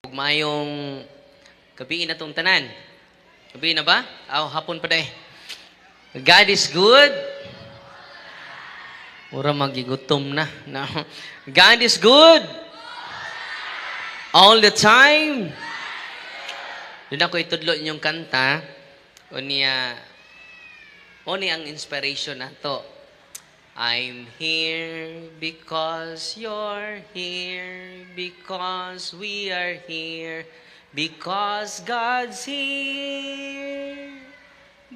Ug maayong gabi na tong tanan. Gabi na ba? Hapon pa day. God is good. Mura magigutom na. No. God is good. All the time. Doon ako itudlo inyong kanta. O niya ang inspiration na to. I'm here because you're here, because we are here, because God's here.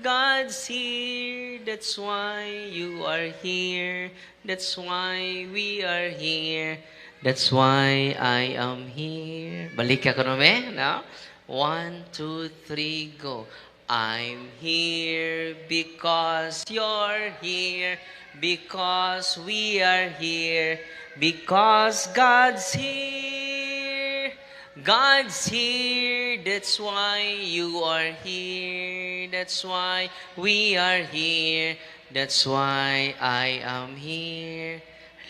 God's here, that's why you are here, that's why we are here, that's why I am here. Balik ka no, no? 1, 2, 3, go. I'm here because you're here, because we are here, because God's here. God's here, that's why you are here, that's why we are here, that's why I am here.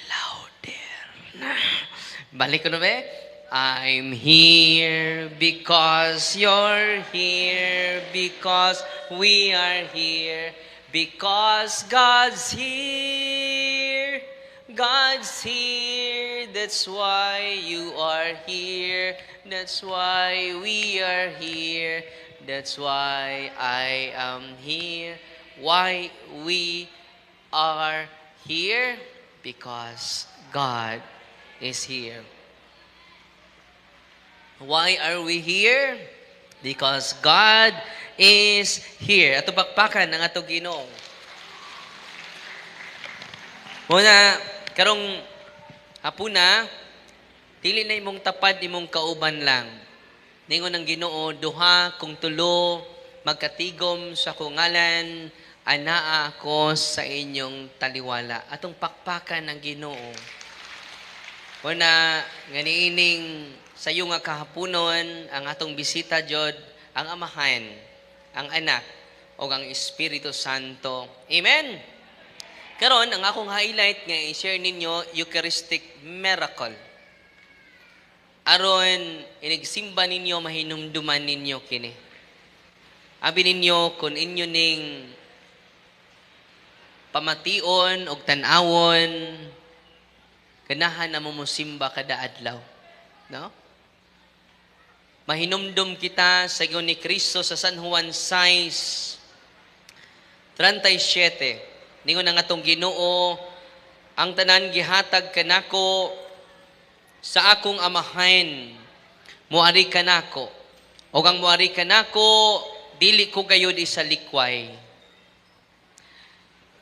Louder. Balik ko na ba? I'm here because you're here, because we are here, because God's here. God's here, that's why you are here, that's why we are here, that's why I am here. Why we are here? Because God is here. Why are we here? Because God is here. Ato bakbakan ng ato Ginoo. Muna, karong hapuna, dili na imong tapad imong kauban lang. Ningon ang Ginoo, duha kung tulo, magkatigom sa kungalan, anaa ako sa inyong taliwala. Atong pakpakan ng Ginoo. Muna, ganiining sa iyo nga kahapunon, ang atong bisita jod, ang Amahan, ang Anak, o ang Espiritu Santo. Amen? Karon ang akong highlight nga i-share ninyo, Eucharistic miracle. Aron, inigsimba ninyo, mahinumduman ninyo kini. Abi ninyo, kung inyo ning pamation o tanawon, ganahan na mo musimba kada adlaw. No? Mahinumdum kita sa ingon ni Kristo sa San Juan 6:37. Ningon ang atong Ginoo, ang tanan gihatag kanako sa akong Amahan, muari kanako. O ang muari kanako, dili ko gayud isa likway.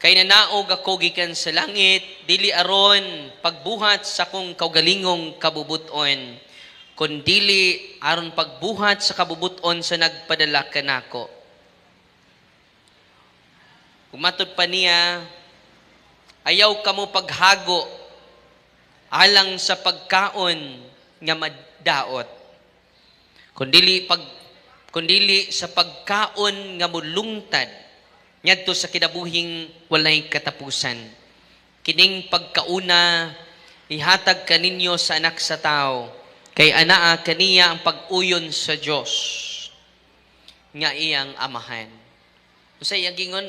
Kay nanaog ako gikan sa langit, dili aron pagbuhat sa akong kaugalingong kabubuton, kundili aron pagbuhat sa kabubuton sa nagpadala kanako. Kumatod pa niya, ayaw kamo paghago alang sa pagkaon nga maddaot. Kundili sa pagkaon nga mulungtad ngadto sa kinabuhing walay katapusan. Kining pagkauna ihatag kaninyo sa anak sa tao, kay anaa kaniya ang pag-uyon sa Dios nga iyang Amahan. Usay ang gingon,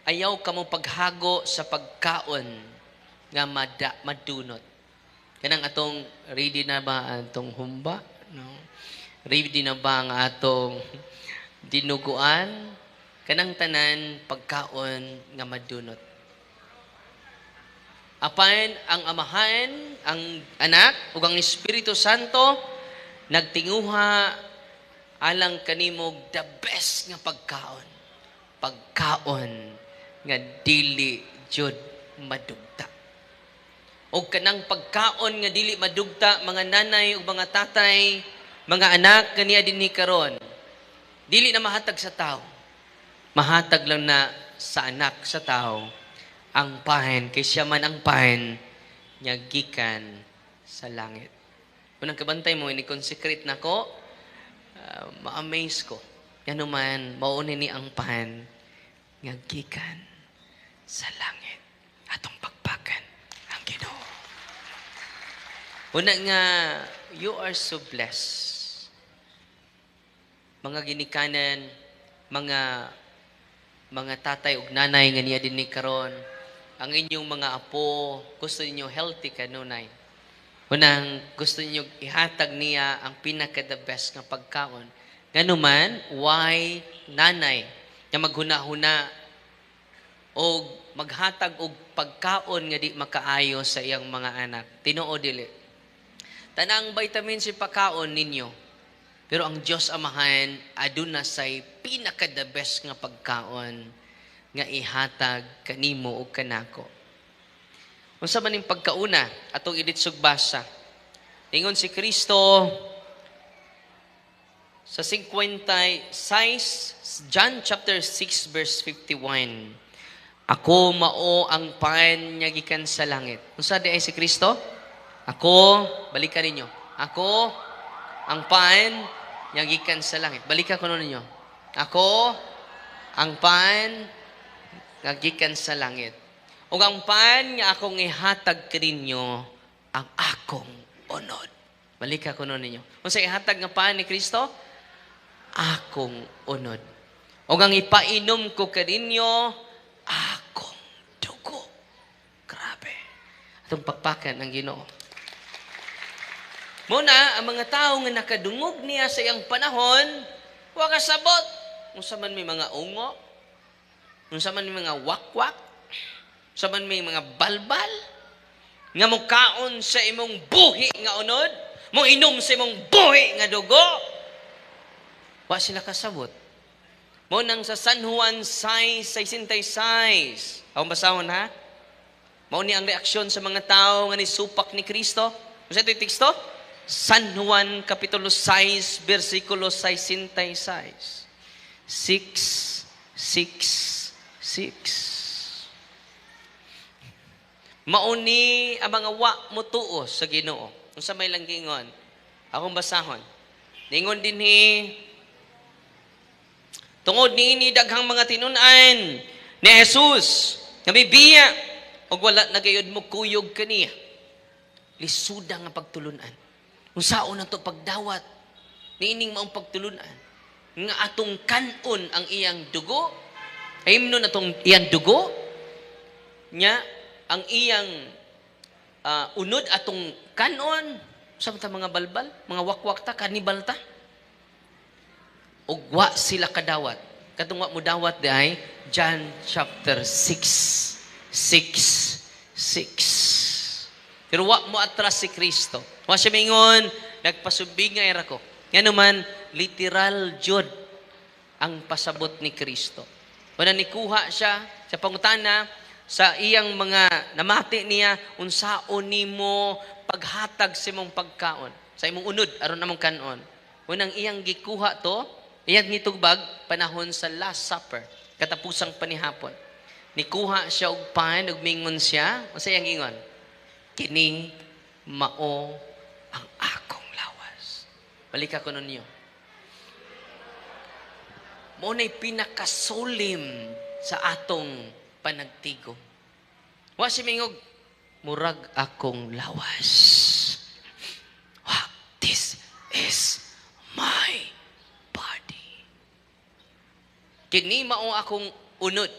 ayaw kamo paghago sa pagkaon nga madunot. Kanang atong ready na ba atong humba? No? Ready na ba ang atong dinuguan? Kanang tanan pagkaon nga madunot. Apan ang Amahan, ang Anak, ug ang Espiritu Santo nagtinguha alang kanimog the best nga pagkaon. Pagkaon nga dili jud madugta. O kanang pagkaon nga dili madugta, mga nanay ug mga tatay, mga anak kaniya dinhi karon, dili na mahatag sa tao. Mahatag lang na sa anak sa tao ang pahen, kay siya man ang pahen nga gikan sa langit. Unang kabantay mo, ini-consecrate na ko, ma-amaze ko. Yan naman, maunin ni ang pahen nga gikan sa langit. Atong pagpakan ang Ginoo. Una nga, you are so blessed. mga ginikanan, mga tatay ug nanay nga niya dinhi karon, ang inyong mga apo, gusto niyo healthy kanunay. Unang gusto niyo ihatag niya ang pinaka the best nga pagkaon. Nganuman, why nanay nga maghuna-huna o maghatag og pagkaon nga di makaayo sa iyang mga anak. Tinuod dili. Tanang vitamin si pagkaon ninyo. Pero ang Dios Amahan aduna say pinaka the best nga pagkaon nga ihatag kanimo o kanako. Unsa man ning pagkauna atong iditsog basa. Ingon si Kristo sa 56 John chapter 6 verse 51. Ako mao ang pan nga gikan sa langit. Unsa di ay si Kristo? Ako, balikan ninyo. Ako ang pan nga gikan sa langit. Balikan ko ninyo. Ako ang pan nga gikan sa langit. Ug ang pan nga akong ihatag kaninyo ang akong unod. Balikan ko ninyo. Unsa ihatag nga pan ni Kristo? Akong unod. Ug ang ipainom ko kaninyo akong dugo. Grabe. Atong pakpakan ang Ginoo. Muna, ang mga tao nga nakadungog niya sa iyang panahon, wa kasabot. Unsa man may mga ungo, unsa man may mga wakwak, unsa man may mga balbal, nga mukaon sa imong buhi nga unod, mo inom sa imong buhi nga dugo, wa sila kasabot. Mo nang sa San Juan 6:66. Ako basahon ha? Mao ni ang reaksyon sa mga tao nga nisupak ni Kristo. Unsa ito'y teksto? San Juan kapitulo 6 versikulo 66. 6:66. Mao ni ang mga wa motuo sa Ginoo. Unsa may lang gingon? Akong basahon. Ningon dinhi tungod niini daghang mga tinun-an ni Jesus nga bibiya ug wala nagayod mo kuyog kaniya. Lisuda nga pagtulunan. Unsaon na to pagdawat niining maong pagtulunan nga atong kanon ang iyang dugo. Ayimnon atong iyang dugo nya ang iyang unod atong kanon sa mga balbal, mga wakwak ta, kanibal ta. Ug wa sila kadawat. Katong wa mo dawat diay John chapter 6:6. Pero wa mo atras si Kristo. Wa siya mingon, nagpasubingay ra ko. Ngano man literal jud ang pasabot ni Kristo. Wala nikuha siya sa pangutana sa iyang mga namati niya unsaon nimo paghatag sa imong pagkaon, sa imong unod aron namong kanon. Unang iyang gikuha to, iyang gitugbag panahon sa Last Supper, katapusang panihapon. Nikuha siya og pan ug mingon siya, unsa iyang ingon? Kini mao ang akong lawas. Balik ako ninyo. Mao na'y pinakasolim sa atong panagtigom. Wa si mingog, murag akong lawas. Wa, this is my body. Kini mao akong unod.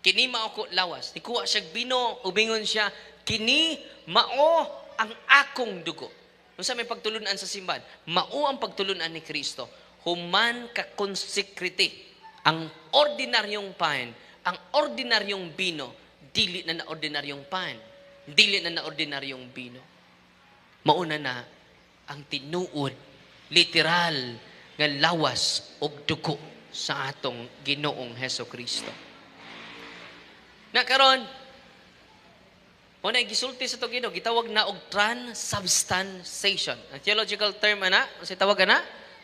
Kini mao ako lawas. Nikuha siya bino, ubingon siya, kini mao ang akong dugo. Unsa may pagtulunan sa simbahan? Mao ang pagtulunan ni Kristo. Human ka konsekriti ang ordinaryong pan, ang ordinaryong bino, dili na ordinaryong pan, dili na ordinaryong bino. Mauna na ang tinuod, literal nga lawas og dugo sa atong Ginoong Hesukristo. Na karon muna gisulti sa itong Ginoo, gitawag na og transubstantiation. Ang theological term ana, kasi tawag na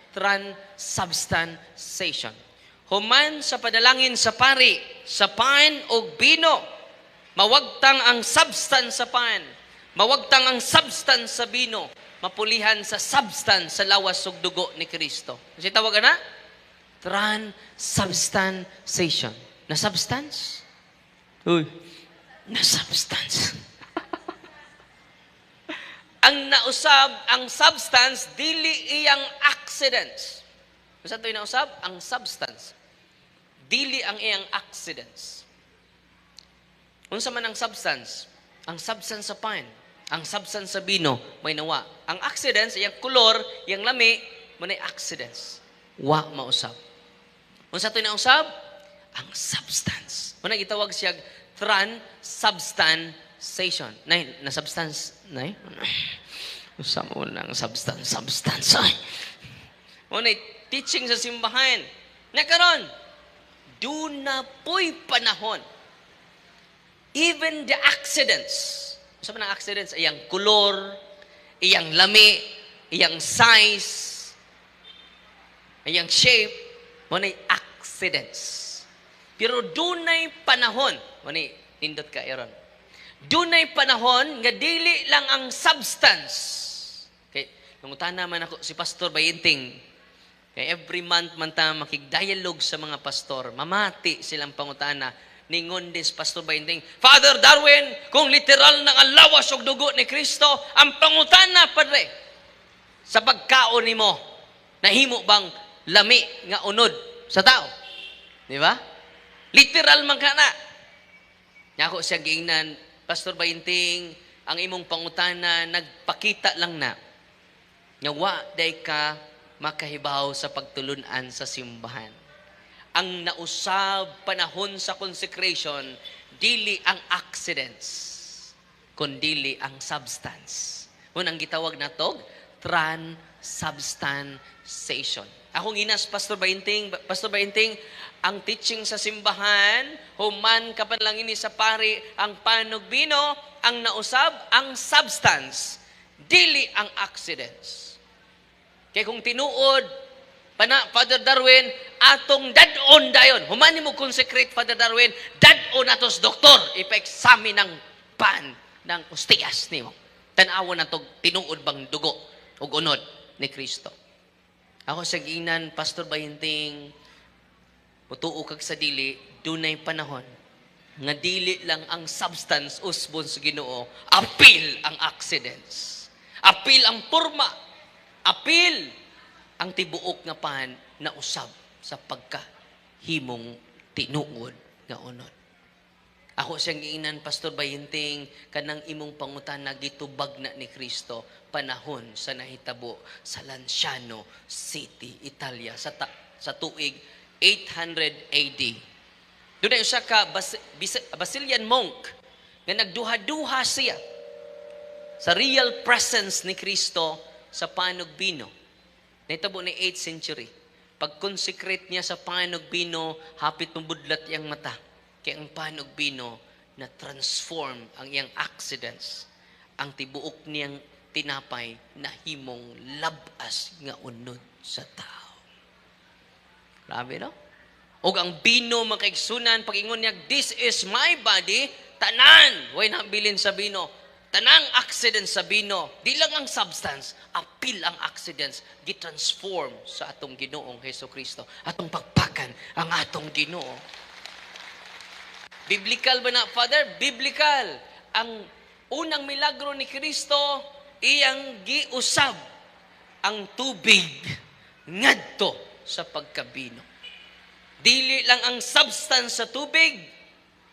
transubstantiation. Human sa padalangin sa pari, sa pan o bino, mawagtang ang substance sa pan, mawagtang ang substance sa bino, mapulihan sa substance sa lawas ug dugo ni Kristo. Kasi tawag na transubstantiation. Na substance? Uy, na substance. Ang nausab, ang substance, dili iyang accidents. Unsa to'y nausab? Ang substance. Dili ang iyang accidents. Unsa man ang substance? Ang substance sa pain. Ang substance sa bino, may nawa. Ang accidents, iyang kolor, iyang lami, manay accidents. Wa mausab. Unsa to'y nausab? Ang substance. Muna gitawag siya transubstantiation. Nay, na substance, nay? Unsa mo nang substance? Ay. Muna teaching sa simbahan. Na karon, do na po'y panahon. Even the accidents. Unsa man ang accidents? Iyang kolor, iyang lami, iyang size, iyang shape, muna accidents. Pero dunay panahon, muna nindot ka, Aaron. Dunay panahon nga dili lang ang substance. Okay, nangutana man ako si Pastor Bayinting. Kay every month man ta makigdialogue sa mga pastor, mamati silang pangutana. Ningon din Pastor Bayinting, Father Darwin, kung literal na ang lawas og dugo ni Kristo, ang pangutana, Padre, sa pagkaon nimo, nahimo bang lami nga unod sa tao? Di ba? Literal man ka na. Ako siya giingnan, Pastor Bayinting, ang imong pangutana, nagpakita lang na, nga wa day ka makahibaw sa pagtulunan sa simbahan. Ang nausab panahon sa consecration, dili ang accidents, kundili ang substance. Unang gitawag na to, transubstantiation. Akong ginas, Pastor Bayinting, ang teaching sa simbahan, human ka pa lang ini sa pari, ang panugbino, ang nausab, ang substance, dili ang accidents. Kaya kung tinuod, Father Darwin, atong dadon dayon. Humani mo consecrate, Father Darwin, dadon atos doktor. Ipa-examine ng pan, ng ostias nimo. Tanawa na to, tinuod bang dugo o unod ni Kristo. Ako sa ginan, Pastor Bayinting, mutuo kag sa dili, dunay panahon, nga dili lang ang substance usbon sa Ginoo, apil ang accidents. Apil ang porma. Apil ang tibuok nga pan na usab sa pagkahimong tinuod nga unod. Ako siyang giingnan, Pastor Bayinting, kanang imong pangutana gitubag na ni Kristo panahon sa nahitabo sa Lanciano City, Italia sa tuig 800 AD. Doon ay usa ka Basilian monk nga nagduha-duha siya sa real presence ni Kristo sa panugbino. Nahitabo ni 8th century. Pag-consecrate niya sa panugbino, hapit mabudlat iyang mata. Kaya ang panugbino na transform ang iyang accidents. Ang tibuok niyang tinapay na himong labas nga unod sa tao. Grabe, no? O ang bino makaigsunan, pag-ingon niya, this is my body, tanan. Huwag nabilin sa bino. Tanang accidents sa bino, di lang ang substance, apil ang accidents, gitransform sa atong Ginoong Hesus Kristo. Atong pagpakan ang atong Ginoo. Biblical ba na, Father? Biblical. Ang unang milagro ni Kristo, iyang giusab ang tubig ngadto sa pagkabino. Dili lang ang substance sa tubig,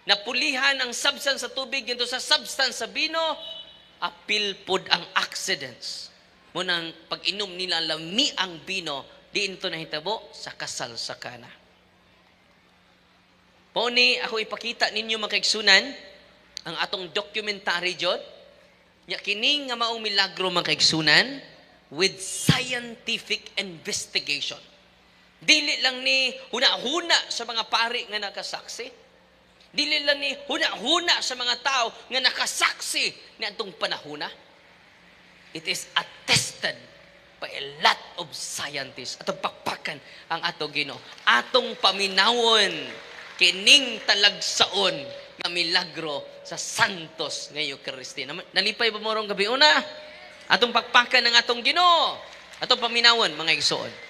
napulihan ang substance sa tubig dito sa substance sa bino, apil pod ang accidents. Munang pag-inom nila lami ang bino, diin to nahitabo sa kasal sa kana. Pauni ako ipakita ninyo makaigsunan ang atong documentary jud. Nya kini nga maong milagro makaigsunan with scientific investigation. Dili lang ni huna-huna sa mga pari nga nakasaksi. Dili lang ni huna-huna sa mga tao nga nakasaksi ni atong panahona. It is attested by a lot of scientists. Atong pakpakan ang atong Ginoo. Atong paminawon kining talagsaon nga milagro sa Santos nga Eucharistia. Nalipay ba mo rong gabi una? Atong pakpakan ang atong Ginoo. Atong paminawon mga igsoon.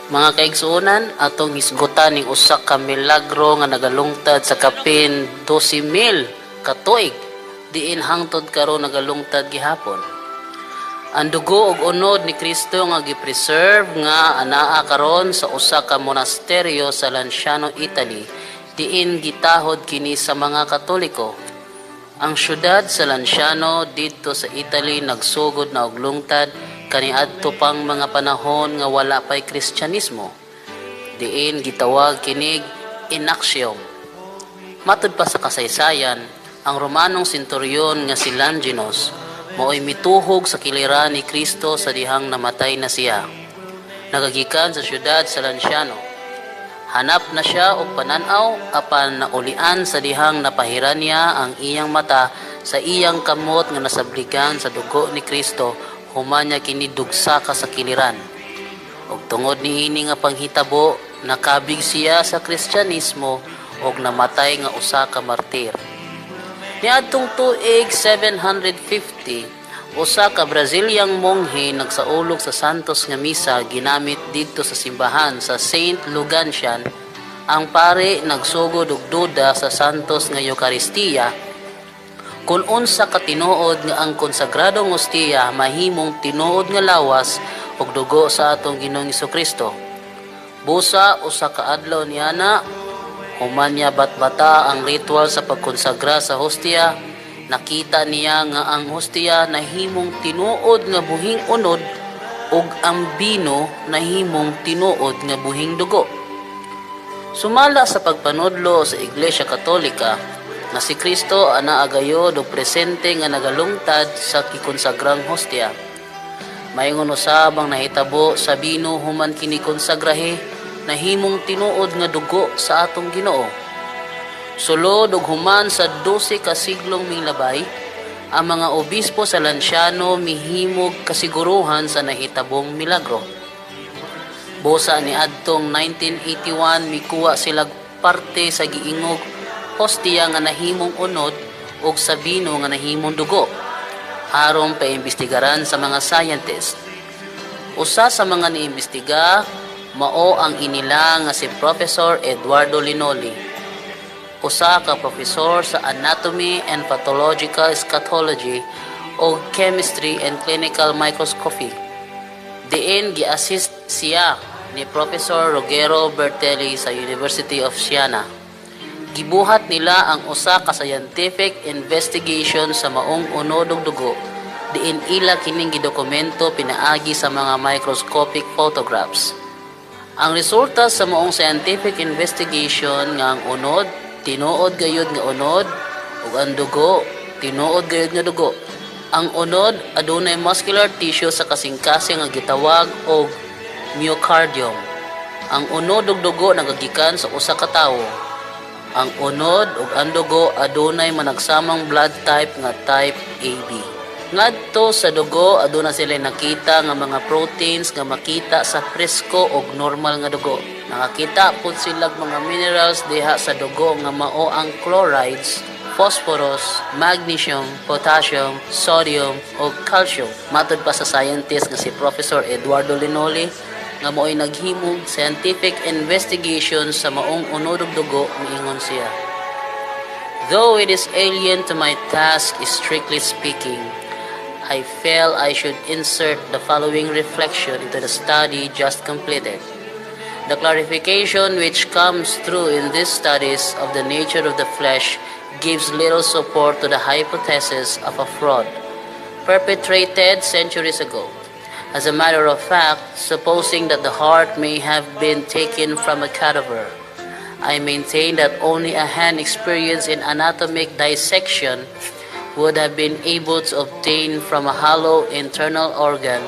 Mga kaigsuonan, atong isgutan ning usa ka milagro nga nagalungtad sa kapin 12,000 ka tuig diin hangtod karon nagalungtad gihapon. Ang dugo ug unod ni Kristo nga gipreserve nga anaa karon sa usa ka monasteryo sa Lanciano, Italy, diin gitahod kini sa mga Katoliko. Ang syudad sa Lanciano didto sa Italy nagsugod na og lungtad kaniadto pang mga panahon nga wala pay Kristyanismo. Diin gitawag kinig Inaxium. Matud pa sa kasaysayan, ang Romanong senturyon nga si Longinus mao'y mituhog sa kiliran ni Kristo sa dihang namatay na siya. Nagagikan sa syudad sa Lanciano. Hanap na siya og pananaw apan naulian sa dihang napahiran niya ang iyang mata sa iyang kamot nga nasabligan sa dugo ni Kristo human niya kini dugsaka sa kiliran. Og tungod niini nga panghitabo nakabig siya sa Kristyanismo og namatay nga usa ka martir. Niadtong tuig 750, usa ka Braziliang monghe nagsaulog sa santos nga misa ginamit didto sa simbahan sa Saint Lugansian. Ang pare nagsugod og duda sa santos nga Eucharistia kung unsa ka tinuod nga ang konsagradong ostiya mahimong tinuod nga lawas ug dugo sa atong Ginoong Hesukristo. Busa usa ka adlaw niana human niya batbata ang ritual sa pagkonsagra sa hostia, nakita niya nga ang hostia nahimong tinuod nga buhing unod ug ang bino nahimong tinuod nga buhing dugo. Sumala sa pagpanudlo sa Iglesia Katolika na si Kristo anaa gayod og presente nga nagalungtad sa gikonsagrang hostia. Mayngon usab ang nahitabo sa bino human kini konsagrahe nahimong tinuod nga dugo sa atong Ginoo. Sulod ug human sa 12 ka siglong milabay, ang mga obispo sa Lanciano mihimog kasiguruhan sa nahitabong milagro. Busa ni adtong 1981 mikuha sila parte sa giingog hostia nga nahimong unod ug sa bino nga nahimong dugo aron paimbestigaran sa mga scientist. Usa sa mga niimbestiga mao ang inila nga si Professor Eduardo Linoli, usa ka profesor sa Anatomy and Pathological Eschatology o Chemistry and Clinical Microscopy. Diin gi-assist siya ni Professor Ruggero Bertelli sa University of Siena. Gibuhat nila ang usa ka scientific investigation sa maong unod ug dugo, diin ila kining gidokumento pinaagi sa mga microscopic photographs. Ang resulta sa maong scientific investigation nga ang unod, tinuod gayud nga unod, ug ang dugo, tinuod gayud nga dugo. Ang unod adunay muscular tissue sa kasing-kasing nga gitawag og myocardium. Ang unod ug dugo nagagikan sa usa ka tawo. Ang unod ug ang dugo adunay managsamang blood type nga type AB. Ngadto sa dugo aduna sila nakita nga mga proteins nga makita sa presko ug normal nga dugo. Nakakita pud sila mga minerals diha sa dugo nga mao ang chlorides, phosphorus, magnesium, potassium, sodium ug calcium. Matud pa sa scientist nga si Professor Eduardo Linoli nga mao'y naghimog scientific investigation sa maong unod ug dugo, miingon siya. Though it is alien to my task, strictly speaking, I felt I should insert the following reflection into the study just completed. The clarification which comes through in these studies of the nature of the flesh gives little support to the hypothesis of a fraud perpetrated centuries ago. As a matter of fact, supposing that the heart may have been taken from a cadaver, I maintain that only a hand experienced in anatomic dissection would have been able to obtain from a hollow internal organ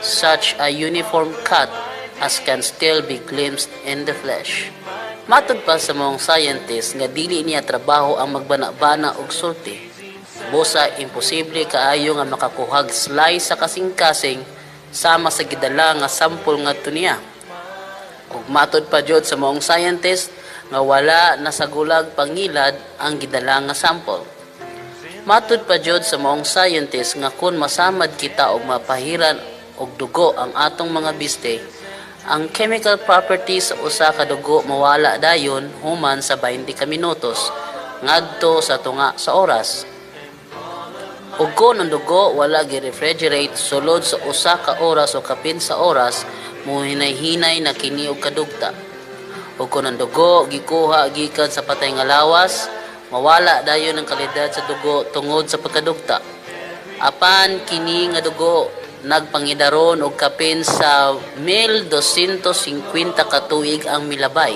such a uniform cut as can still be glimpsed in the flesh. Matod pa sa mga scientist nga dili niya trabaho ang magbana-bana og sulti. Busa imposible kaayo nga makakuhag slice sa kasing-kasing sama sa gidala nga sample ngadto niya. Ug matod pa jud sa mga scientist nga wala nasagulag pangilad ang gidala nga sample. Matud pa jud sa maong scientist nga kun masamad kita og mapahiran og dugo ang atong mga biste, ang chemical properties sa usa ka dugo mawala dayon human sa 20 ka minutos ngadto sa tunga sa oras. Ug kon ang dugo wala gi-refrigerate sulod sa usa ka oras o kapin sa oras, muhinay-hinay na kini og kadugta. Ug kon ang dugo gikuha gikan sa patay nga lawas, mawala dayon ang kalidad sa dugo tungod sa pagkadugta. Apan kini nga dugo nagpangidaron og kapin sa 1250 ka tuig ang milabay.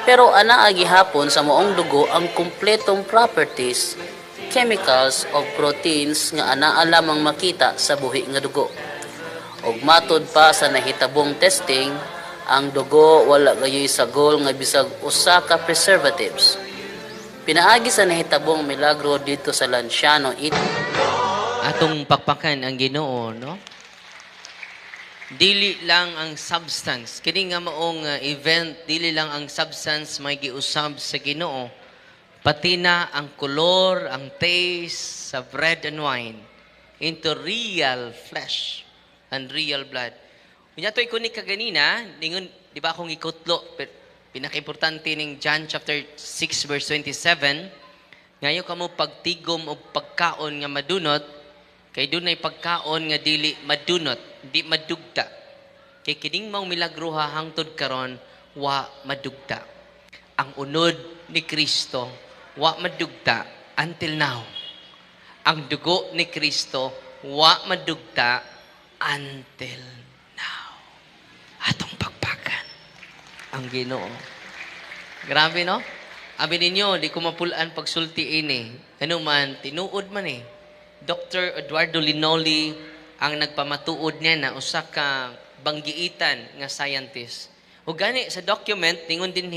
Pero anaa gihapon sa moong dugo ang kumpletong properties, chemicals o proteins nga anaa lamang makita sa buhi nga dugo. Og matud pa sa nahitabong testing, ang dugo wala gayoy sagol nga bisag usa ka preservatives. Pinaagi sa nahitabong milagro dito sa Lanciano Atong pakpakan ang Ginoo, no? Dili lang ang substance. Kini nga maong event, dili lang ang substance may giusab sa Ginoo. Pati na ang color, ang taste sa bread and wine into real flesh and real blood. Kunya to ikunik kaganina, ningon, di ba akong ikutlo, pinaka-importante ning John chapter 6 verse 27, ngayon kamo pagtigom o pagkaon nga madunot, kay dunay pagkaon nga dili madunot, di madugta. Kay kining mao milagro hangtod karon wa madugta. Ang unod ni Kristo wa madugta until now. Ang dugo ni Kristo wa madugta until now. Atong pagpakan ang Ginoo. Grabe, no? Abi ninyo, di ko mapulaan pagsulti ini. Ano man, tinuod man eh. Dr. Eduardo Linoli ang nagpamatuod niya na usa ka banggiitan nga scientist. O gani sa document, tingon din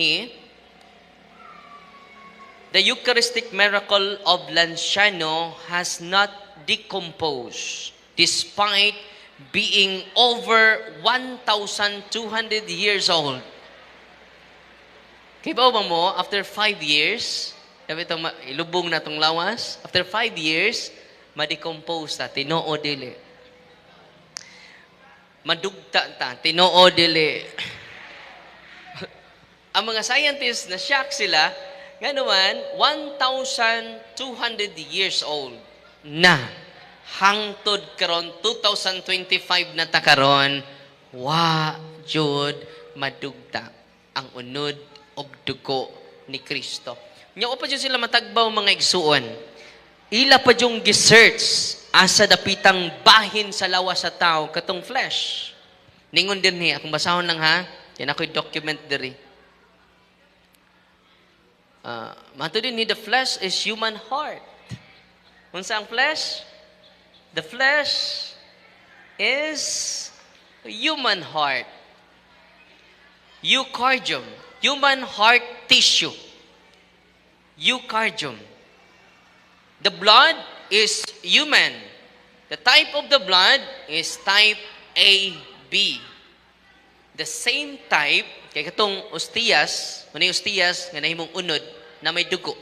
the Eucharistic miracle of Lanciano has not decomposed despite being over 1,200 years old. Kaya ba mo, after 5 years, sabi itong ilubong na itong lawas, after 5 years, ma-decompose ta, tinoo dili. Madugta ta, tinoo dili. Ang mga scientists na shock sila, nga naman, 1,200 years old na hangtod karon 2025 na ta karon, wa jud madugta ang unod og dugo ni Kristo. Nya pa jud sila matagbaw mga igsuon. Ila pa yung gisearch asa dapitang bahin sa lawas sa tao katong flesh. Ningon din niya, akong basahon lang ha, yan ako'y document diri. Mato din ni, the flesh is human heart. Unsa ang flesh? The flesh is human heart. Eucardium, human heart tissue. Eucardium. The blood is human. The type of the blood is type AB. The same type, kay katong ostias, manay ostias, nga nahimong unod, na may dugo.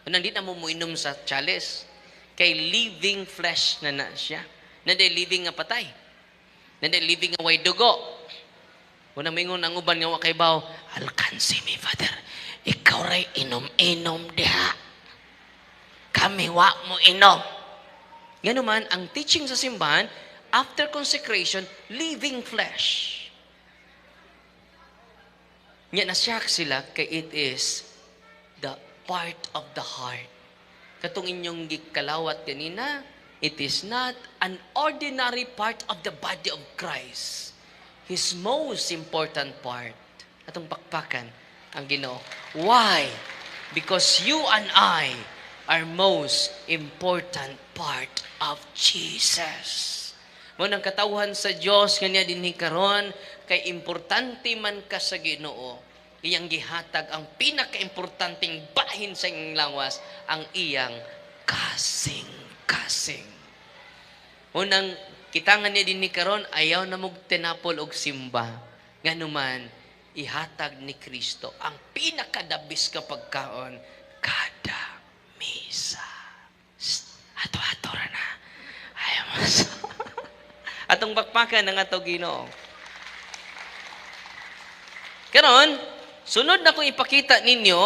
Nandito na mo inom sa chalice. Kay living flesh na siya. Nanday living nga patay. Nanday living nga way dugo. Unang mingon ang uban nga wakay baw, alkansi mi, Father. Ikaw ray inom-inom diha. Kami wa mo inom. Nga naman, ang teaching sa simbahan, after consecration, living flesh. Nga nasyak sila, kay it is the part of the heart. Katong inyong gikalawat kanina, it is not an ordinary part of the body of Christ. His most important part. Atong pakpakan ang Ginoo. Why? Because you and I are most important part of Jesus. Mo nang katawhan sa Dios kanya dinhi karon kay importante man ka sa Ginoo. Iyang gihatag ang pinaka-importanteng bahin sa iyang lawas, ang iyang kasing-kasing. Unang kitangan niya dinhi karon ayaw na mog tinapol og simba. Nganuman ihatag ni Kristo ang pinakadabis ka pagkaon kada misa. Ato-ato ra na. Ayaw mas. Atong bakpakan ng ato Ginoo. Karon, sunod na kong ipakita ninyo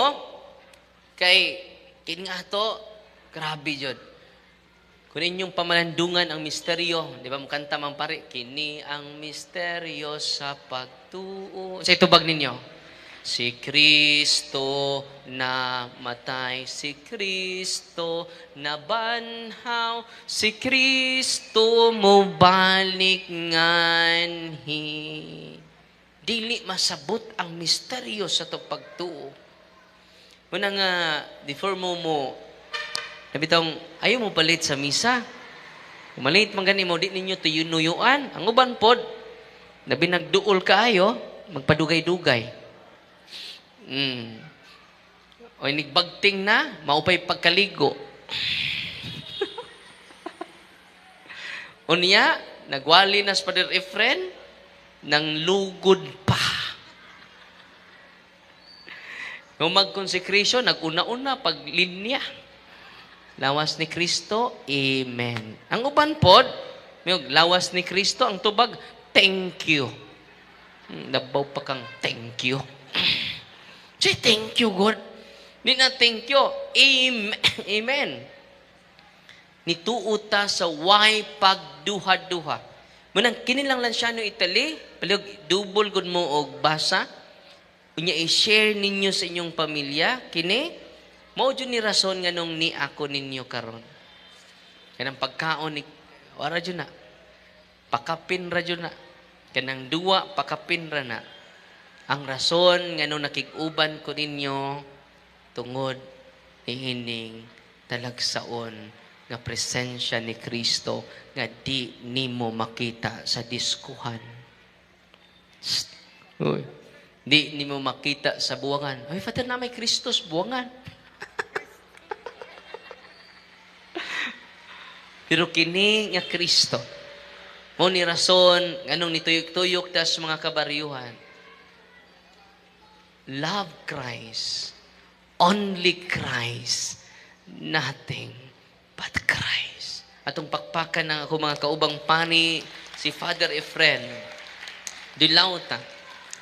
kay kini nga ato, grabe jud. Kung inyong pamalandungan ang misteryo, di ba mo kanta man pare, kini ang misteryo sa pagtuo. Sa itubag ninyo, si Kristo na matay, si Kristo na banhaw, si Kristo mo balik nganhi. Dili masabot ang misteryo sa to pagtuo. Muna nga, before mo nabitang, ayaw mo palit sa misa. Umalit man gani mo, di ninyo tuyunuyuan. Ang uban pod, nabi nagduol kaayo, magpadugay-dugay. O nigbagting na, maupay pagkaligo. Unya, nagwali na sa Father Efren, nang lugod pa. Kung magkonsekrisyon, nag-una-una, paglinya. Lawas ni Kristo, Amen. Ang uban pod, may lawas ni Kristo, ang tubag, thank you. Nabaw pa kang thank you. Say, thank you, God. Di na thank you. Amen. Amen. Nituuta sa way pagduha-duha. Munang kinilang lang siya no Italy, palig double good mo og basa, unya i-share ninyo sa inyong pamilya, kini, mao dyan ni rason nga nung ni ako ninyo karon. Kanang pagkaon ni, wala dyan na, pakapin ra dyan na, kanang duwa, pakapin ra na. Ang rason nga nung nakiguban ko ninyo, tungod ihining talagsaon nga presensya ni Kristo nga di nimo makita sa diskuhan. Uy. Di nimo makita sa buwangan. Ay, Father, na may Kristos buwangan. Pero kini nga Kristo, mo ni rason nganong nituyok-tuyok ta sa mga kabaryuhan. Love Christ. Only Christ. Nothing but Christ. Atong pakpakan ng ako mga kaubang pani, si Father Efren Dilauta,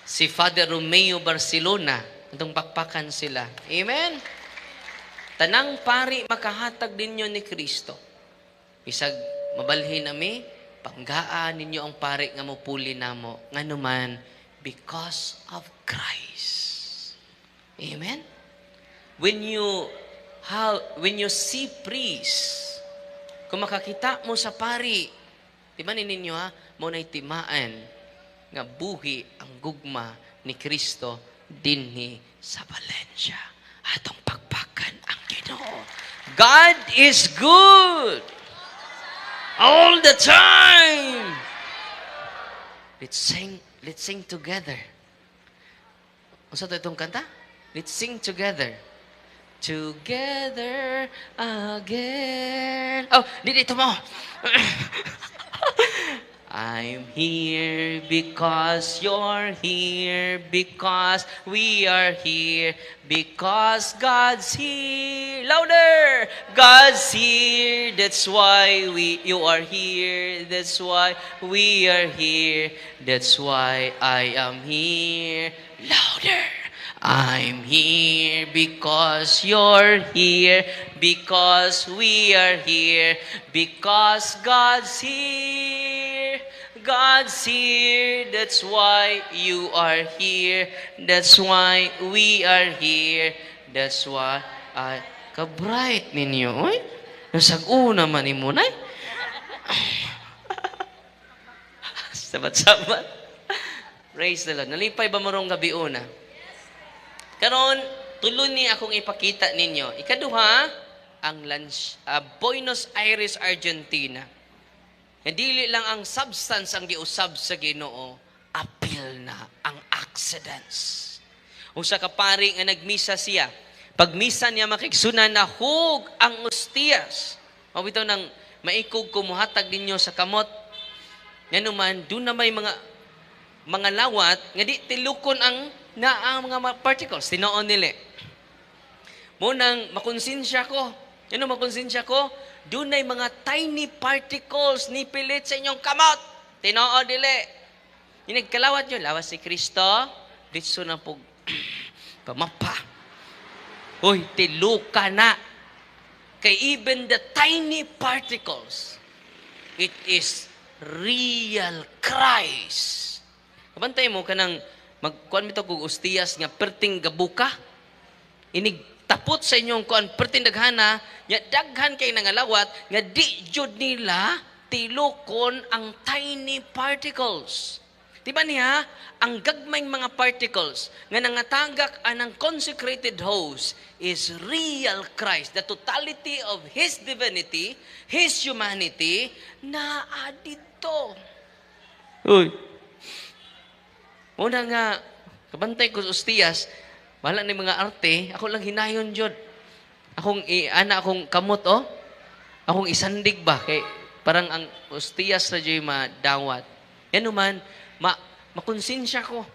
si Father Romeo Barcelona, atong pakpakan sila. Amen? Tanang pari makahatag ninyo ni Kristo. Bisag mabalhin nami, panggaan ninyo ang pari nga mupuli namo. Nganuman, because of Christ. Amen? When you see priest, kung makakita mo sa pari, di ba ninyo ha, mo na'y timaan nga buhi ang gugma ni Kristo dinhi sa Valencia. Atong pagpakan ang Ginoo. God is good all the time. Let's sing together. Unsa to itong kanta? Let's sing together. Together again. Oh, dito mo. I'm here because you're here, because we are here, because God's here. Louder! God's here, that's why you are here, that's why we are here, that's why I am here. Louder! I'm here because you're here, because we are here, because God's here. God's here, that's why you are here, that's why we are here, that's why I... Ka-bright ninyo, oy. Nasag-una man ni Munay. Sabat-sabat. Praise the Lord. Nalipay ba marong gabi una? Karon, tuloy ni akong ipakita ninyo. Ikaduha, ang Buenos Aires, Argentina. Dili lang ang substance ang giusab sa Ginoo, apil na ang accidents. Usa ka pari nga nagmisa siya. Pag misa niya makigsuna na hug ang ostiyas. Mabitaw nang maikog kumuhatag ninyo sa kamot. Nganuman, doon na may mga lawat nga di tilukon ang mga particles, tinoon nila. Munang makonsensya ko. Ano makonsensya ko? Doon ay mga tiny particles ni pilit sa inyong kamot. Tinoon nila. Inagkalawat nyo, lawas si Kristo, ditso na po, pamapa. Uy, tiluka na. kay even the tiny particles, it is real Christ. Kabantay mo kanang magkuan bitaw kog ustiyas nga perting gabuka. Inig tapot sa inyong kuan perting daghana, nya daghan kay nangalawat nga di jud nila tilokon ang tiny particles. Diba niya, ang gagmayng mga particles nga nangatagak anang consecrated host is real Christ. The totality of His divinity, His humanity, na adito. Uy. Muna nga, kabantay ko sa Ustiyas, wala ni mga arte, ako lang hinayon jud. Akong kamot, oh. Akong isandig ba? Kay, parang ang Ustiyas na dyan madawat. Yan naman, makonsensya ko.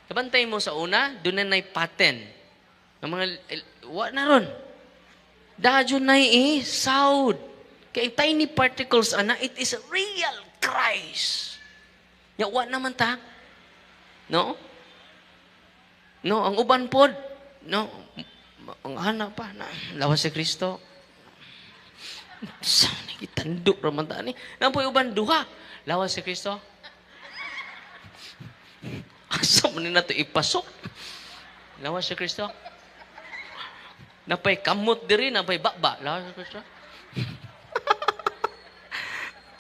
Kabantay mo sa una, doon na pattern. Ang mga, wa na ron. Dadyo na sound. Kaya tiny particles, it is real Christ. Ya, wa naman ta. No? No, ang uban pod. No, ang anak pa, na, lawas si Kristo. Saan itandok raman ta ni? Nampoy uban, duha. Lawas si Kristo. Asa mo na ito ipasok? Lawas si Kristo. Napay kamot diri, napay bakba. Lawas si Kristo.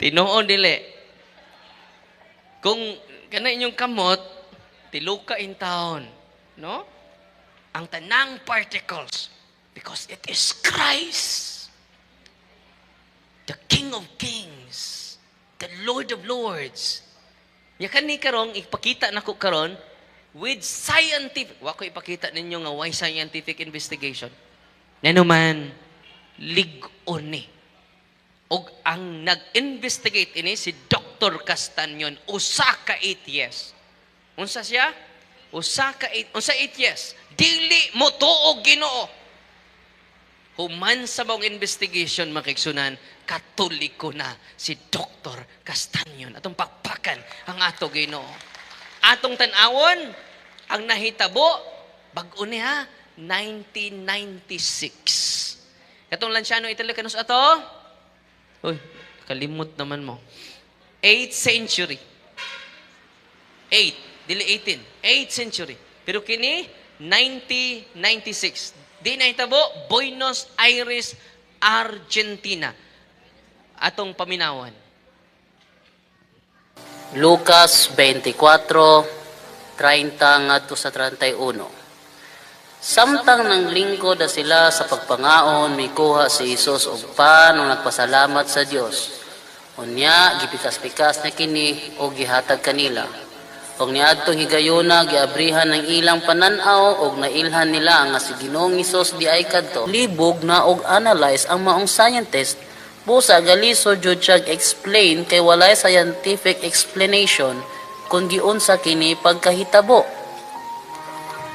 Tinoon dili. Kung kana inyong kamot, tiluka in taon. No? Ang tanang particles. Because it is Christ. The King of Kings. The Lord of Lords. Ya kani karong ipakita nako karon with scientific. Wa ko ipakita ninyo nga why scientific investigation. Nanuman lig-on ni. Og ang nag-investigate ini si Dr. Castanyon, usa ka atheist. Unsa siya? Usa 8 yes. Dili mo tuog Ginoo. Human sa mong investigation makigsunan, Katoliko na si Dr. Castanyon. Atong pakpakan ang ato Ginoo. Atong tanawon ang nahitabo bag-o niya 1996. Katong lansyano Italianos ato. Uy, kalimot naman mo. 8th century. 8, dili 18. 8th century. Pero kini 1996. Di nahitabo Buenos Aires, Argentina. Atong paminawan. Lucas 24:30 ngadto sa 31. Samtang nang lingkod na sila sa pagpangaon, mikuha si Hesus og pan ug nagpasalamat sa Dios. Unya gipikas-pikas na kini og gihatag kanila. Og niadtong higayuna giabrihan ng ilang panan-aw og nailhan nila nga si Ginoong Hesus di ay kadto. Libog na og analyze ang maong scientist. Busa galisod jud siya explain kay walay scientific explanation kung giunsa kini pagkahitabo.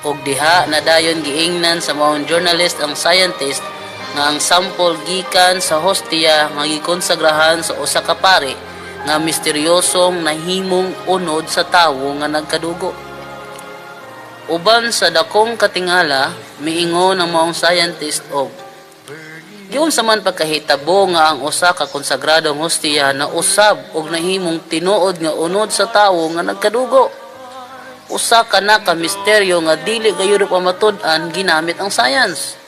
Og diha nadayon giingnan sa maong journalist ang scientist nga ang sample gikan sa hostia nga gikonsagrahan sa usa ka pari nga misteryosong nahimong unod sa tawo nga nagkadugo. Uban sa dakong katingala, miingon ang maong scientist og giun sa man pagkahitabo nga ang usa ka konsagradong hostia na usab og nahimong tinuod nga unod sa tawo nga nagkadugo. Usa ka na ka misteryo nga dili gayud pa matud-an ginamit ang science.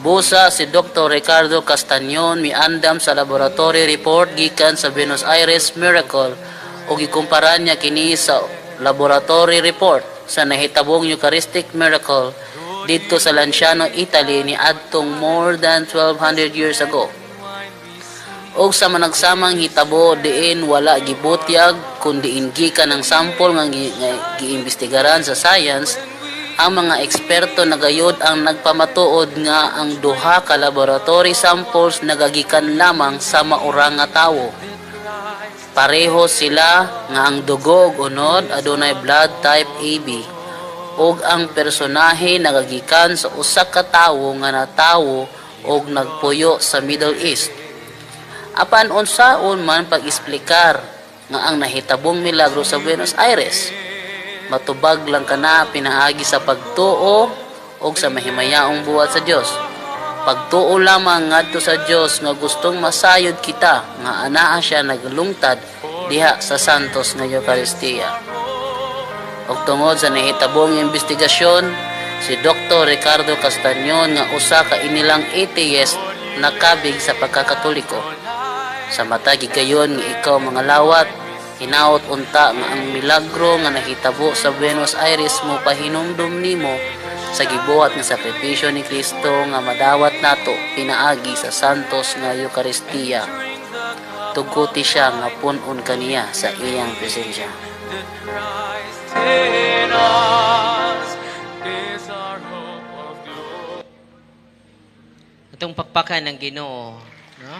Busa si Dr. Ricardo Castanyon miandam sa laboratory report gikan sa Buenos Aires Miracle o gikumpara niya kini sa laboratory report sa nahitabong Eucharistic Miracle dito sa Lanciano, Italy ni adtong more than 1200 years ago. Og sa managsamang hitabo diin wala gibutyag kundi gikan ang sample nga giimbestigaran sa science. Ang mga eksperto nagayod ang nagpamatuod nga ang duha ka laboratory samples nagagikan lamang sa maurang nga tawo. Pareho sila nga ang dugo ug unod adunay blood type AB ug ang personahe nagagikan sa usa ka tawo nga natawo og nagpuyo sa Middle East. Apan unsaon man pag-esplikar nga ang nahitabong milagro sa Buenos Aires, matubag lang kana pinaagi sa pagtuo o sa mahimayaong buhat sa Dios. Pagtuo lamang ngadto sa Dios nga gustong masayod kita nga anaa siya naglungtad diha sa santos nga Eucharistia. Og tungod sa nahitabong investigasyon, si Dr. Ricardo Castañon nga usa ka inilang atheist nakabig sa pagkakatoliko. Sa mata gigayon nga ikaw mga lawat, hinaot unta nga ang milagro nga nahitabo sa Buenos Aires mo pahinumdum nimo sa gibuhat nga sakripisyo ni Kristo nga madawat nato pinaagi sa santos nga Eucharistia. Tuguti siya nga punon kaniya sa iyang presensya. Itong pakpakan ng Ginoo, no?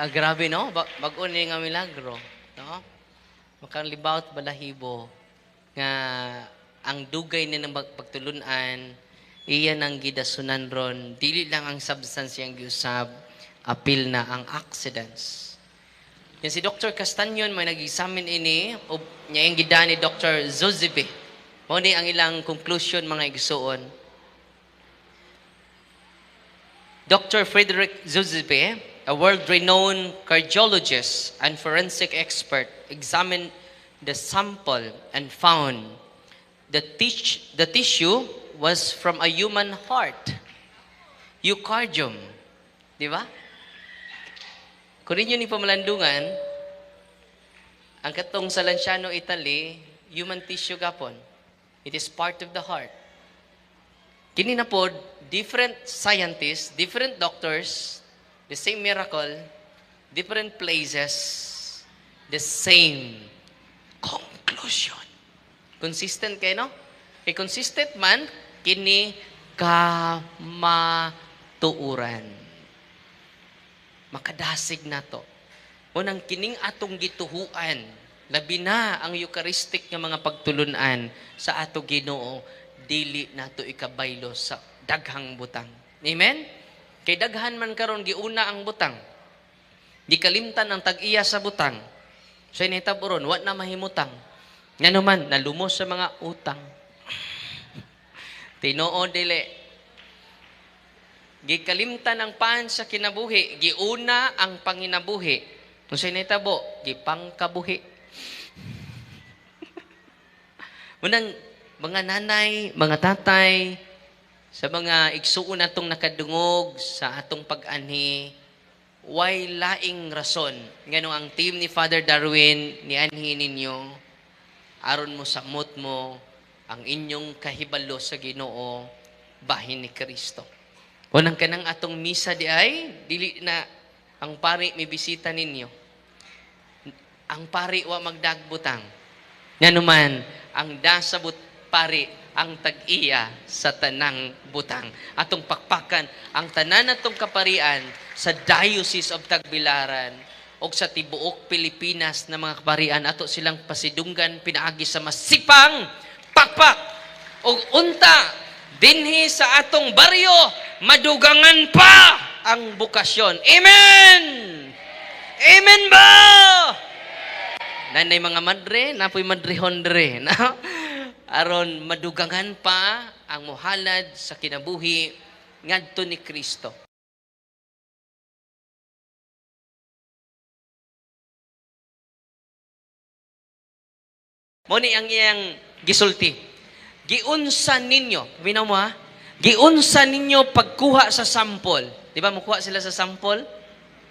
Grabe, no? Bag-o ni nga milagro, no? Makalibawt balahibo nga ang dugay ni ng pagtulunan, iya nang gidasunan ron, dili lang ang substansiyang giusab, apil na ang accidents. Yan si Dr. Castañon, may nag-examine ini, o niya yung gida ni Dr. Zozibe. Mo ni ang ilang conclusion, mga igsuon. Dr. Frederick Zozibe, a world-renowned cardiologist and forensic expert, examined the sample and found the tissue was from a human heart. Eucardium. Di ba? Kung rin yun ipamalandungan, ang katong sa Lanciano, Italy, human tissue gapon. It is part of the heart. Kini na po, different scientists, different doctors, the same miracle, different places, the same conclusion. Consistent kayo, no? Kay consistent man, kini kamatuuran. Makadasig na to. Unang kining atong gituhuan, labi na ang Eucharistic nga mga pagtulunan sa ato Ginoo, dili nato ikabaylo sa daghang butang. Amen? Kay daghan man karon giuna ang butang. Di kalimtan ang tag-iya sa butang. Sa initaburon, wa na mahimutang. Nga naman, nalumos sa mga utang. Tinoo dili. Gikalimtan ang pan sa kinabuhi. Giuna ang panginabuhi. Kung sa initabo, gipangkabuhi. Munang, mga nanay, mga tatay, sa mga igsuon atong nakadungog sa atong pag-anhi, way laing rason. Nganong ang team ni Father Darwin, ni anhi ninyo, aron mo samot mo ang inyong kahibalo sa Ginoo, bahin ni Kristo. Unang kanang atong misa di ay, dili na ang pari may bisita ninyo. Ang pari wa magdagbutang. Nga naman, ang dasabot pari ang tag-iya sa tanang butang. Atong pakpakan ang tanan atong kaparian sa Diocese of Tagbilaran o sa tibuok Pilipinas na mga kaparian, ato silang pasidunggan pinaagi sa masipang pakpak o unta dinhi sa atong baryo, madugangan pa ang bukasyon. Amen! Amen ba? Nanay mga madre, napoy madrehon dre. Aron madugangan pa ang muhalad sa kinabuhi ngadto ni Kristo. Moni ang iyang gisulti. Giunsa ninyo, binaw mo ha? Giunsa ninyo pagkuha sa sample. Di ba mukuha sila sa sample?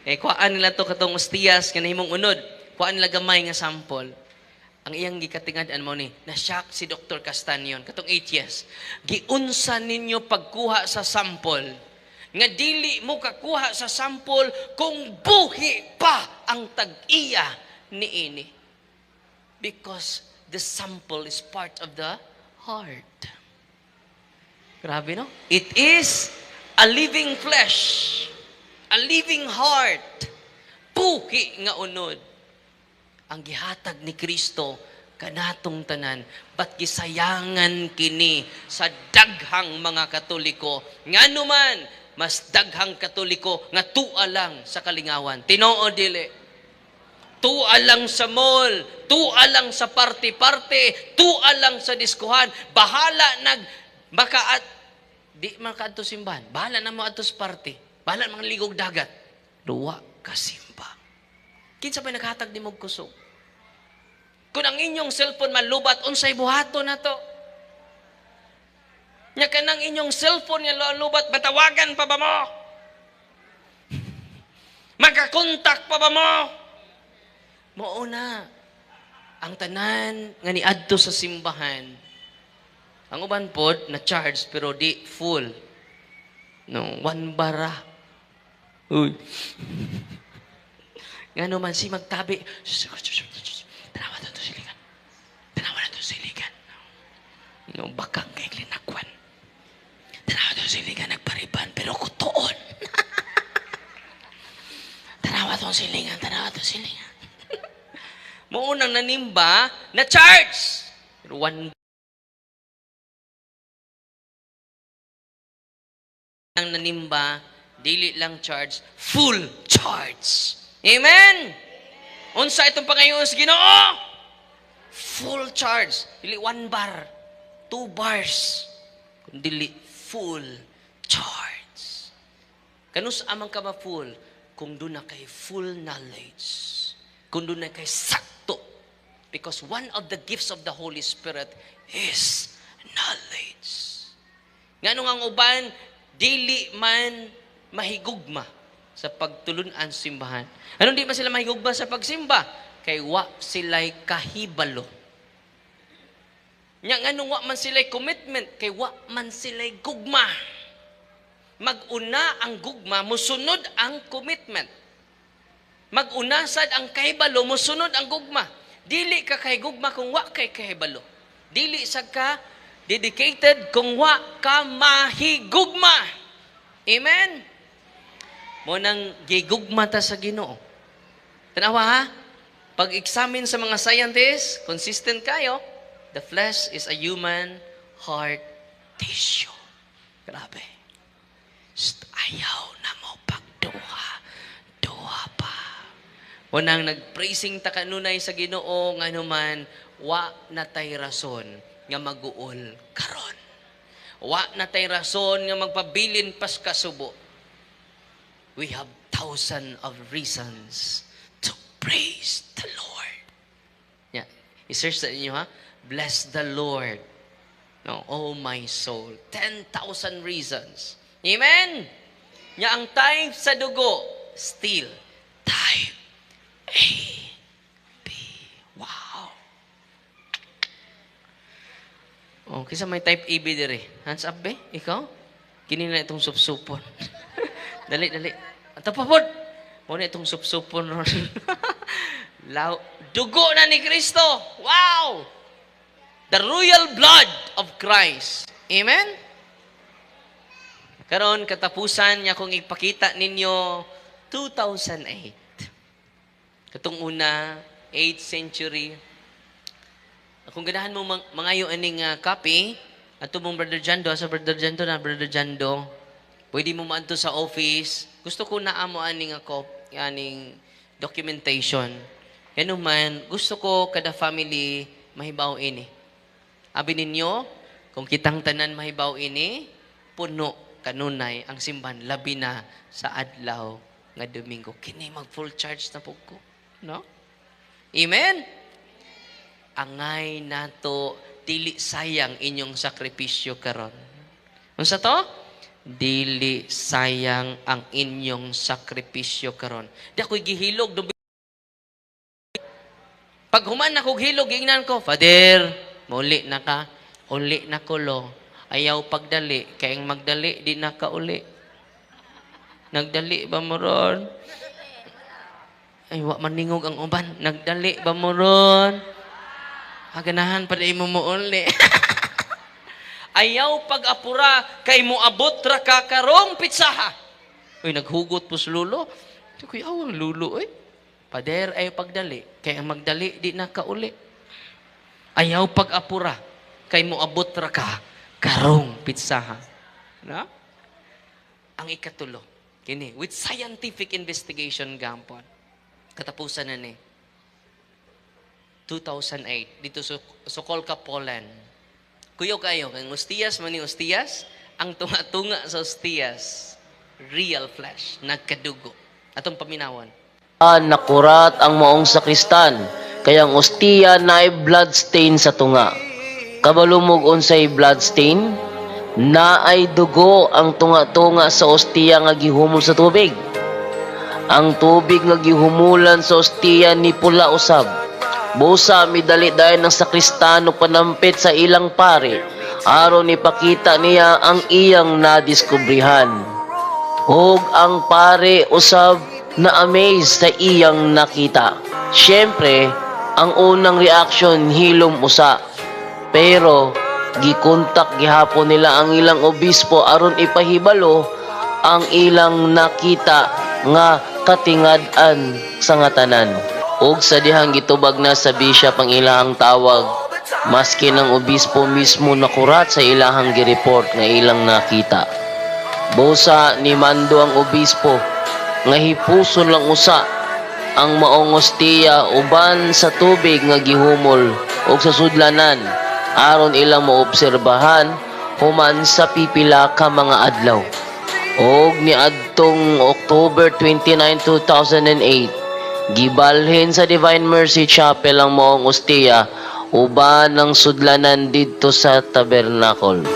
Kuhaan nila to katong ostiyas nga nahimong unod. Kuhaan nila gamay nga sample. Ang iyang gikatingad mo ni, na-shock si Dr. Castañon, katong 8 years. Giunsa ninyo pagkuha sa sample. Nga dili mo kakuha sa sample kung buhi pa ang tag-iya ni ini. Because the sample is part of the heart. Grabe, no? It is a living flesh, a living heart. Puki nga unod. Ang gihatag ni Kristo kanatong tanan, ba't gisayangan kini sa daghang mga Katoliko? Nga naman, mas daghang Katoliko nga tua lang sa kalingawan. Tinoo dili. Tua lang sa mall, tua lang sa party-party, tua lang sa diskuhan. Bahala Di man ka adto simbahan. Bahala na mo adto sa party. Bahala mga ligog dagat. Duwa ka simba. Kinsa pa naghatag ni mong kusog? Kung ang inyong cellphone malubat, unsay buhato na to? Nya kanang inyong cellphone nga lubat, batawagan pa ba mo? Magkakontak pa ba mo? Mauna, ang tanan nga niadto sa simbahan, ang uban pod na charge pero di full. No, 1 bara. Uy. Ngano man si magtabi. Tanawa na to siligan. Tanawa na to siligan. No, bakang kay linakwan. Tanawa to siligan nagpariban pero kutoon. Tanawa to silingan, tanawa to silingan. Maunang nanimba na charge. Pero 1 ang nanimba, dili lang charge, full charge. Amen? Unsa itong pangayon sa Ginoo? Full charge. Dili 1 bar, 2 bars. Dili full charge. Kanus amang ka ba full? Kung doon na kay full knowledge. Kung doon na kay sakto. Because one of the gifts of the Holy Spirit is knowledge. Nga nung ang uban, dili man mahigugma sa pagtulunan simbahan. Anong di ba sila mahigugma sa pagsimba? Kay wa sila'y kahibalo. Nga nganong wa man sila'y commitment, kay wa man sila'y gugma. Mag-una ang gugma, musunod ang commitment. Mag-una sad ang kahibalo, musunod ang gugma. Dili ka kay gugma kung wa kay kahibalo. Dili sad ka dedicated kung wa ka mahigugma. Amen? Mo nang gigugma ta sa Ginoo. Tanawa ha? Pag-examine sa mga scientists, consistent kayo, the flesh is a human heart tissue. Grabe. Ayaw na mo pagduha. Duha pa. Mo nang nag-praising ta kanunay sa Ginoo, nga naman, wa na tay rason nga mag-uol karon. Wa na tay rason nga magpabilin pas kasubo. We have thousands of reasons to praise the Lord. Yeah. I-search sa inyo ha. Bless the Lord. No, oh my soul. 10,000 reasons. Amen? Nya ang type sa dugo, still. Type A, B. Wow. Oh, kisa may type AB dire. Hands up be, ikaw? Kini na itong supsupon. Dali. Ato pa pod. Mo na itong supsupon ron. Dugo na ni Kristo. Wow! The royal blood of Christ. Amen? Karon katapusan niya kung ipakita ninyo 2008. Katong una, 8th century. Kung ganahan mo mangayo aning copy, ato mong Brother Jando, sa Brother Jando na Brother Jando, pwede mo maadto sa office. Gusto ko na amo aning aning documentation. Yan man, gusto ko kada family mahibaw ini. Abi ninyo, kung kitang tanan mahibaw ini, puno kanunay ang simbahan labi na sa adlaw nga Domingo. Kini mag full charge na po ko. No? Amen? Angay nato dili sayang inyong sakripisyo karon. Unsa to? Dili sayang ang inyong sakripisyo karon. Di ako'y gihilog. Pag human akong hilog, ingnan ko, Father, muli na ka. Uli na ko lo. Ayaw pagdali. Kayang magdali, di na ka uli. Nagdali ba mo ron? Ay, wa maningog ang uban. Nagdali ba mo ron? Ganahan pa rin mo uli. Ayaw pag-apura, kay mo abot ra ka karong pitsaha. Uy, naghugot po sa lulo. Kuya, ang lulo, eh. Pader, ayaw pagdali. Kaya magdali, di na ka uli. Ayaw pag-apura, kay mo abot ra ka karong pitsaha. No? Ang ikatulo, kini, with scientific investigation, gampon. Katapusan na ni. 2008, dito sa Sokolka, Poland. Kuyo kayo, kang Ostias, mani Ostias, ang tunga-tunga sa ostiyas, real flesh, nagkadugo. Atong paminawan. Nakurat ang maong sakristan, kaya ang ostiya na ay bloodstain sa tunga. Kabalumog unsay bloodstain? Na ay dugo ang tunga-tunga sa ostiya nga gihumol sa tubig. Ang tubig nga gihumulan sa ostiya ni pula usab. Busa midali dayon ng sakristano panampit sa ilang pare aron ipakita niya ang iyang nadiskubrihan. Ug ang pare usab na amaze sa iyang nakita. Siyempre, ang unang reaction hilom usa. Pero gikontak gihapon nila ang ilang obispo aron ipahibalo ang ilang nakita nga katingad-an sa nga tanan. Ug sa dihang gitubag na sa bishop ang ilahang tawag, maski ng obispo mismo nakurat sa ilahang gireport nga ilang nakita. Busa ni mando ang obispo nga hipuson lang usa ang maong ostiya uban sa tubig nga gihumol ug sa sudlanan aron ilang maobserbahan human sa pipila ka mga adlaw. Og niadtong October 29, 2008, gibalhin sa Divine Mercy Chapel ang maong ostiya uban ng sudlanan didto sa tabernacle.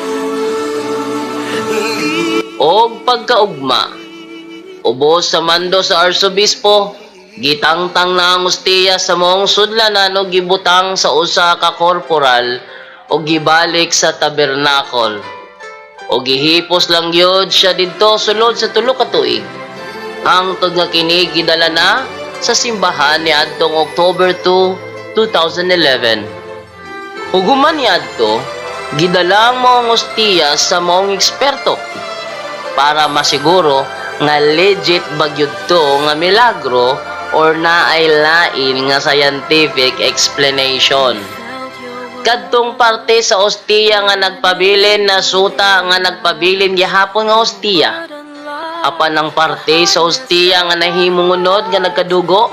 Og pagkaugma, ubos sa mando sa arsobispo, gitangtang na ang ostiya sa maong sudlanan o gibutang sa usa ka korporal o gibalik sa tabernacle. O gihipos lang yun siya didto sulod sa tulo ka tuig. Hangtod nga kini gidala na sa simbahan ni adtong October 2, 2011. Ug human niadto, gidala ang maong ostiya sa maong eksperto para masiguro nga legit bagyod to nga milagro or naay lain nga scientific explanation. Kadtong parte sa ostiya nga nagpabilin na suta nga nagpabilin gihapon nga ostiya. Apan ang parte sa ostiya nga nahimungunod nga nagkadugo,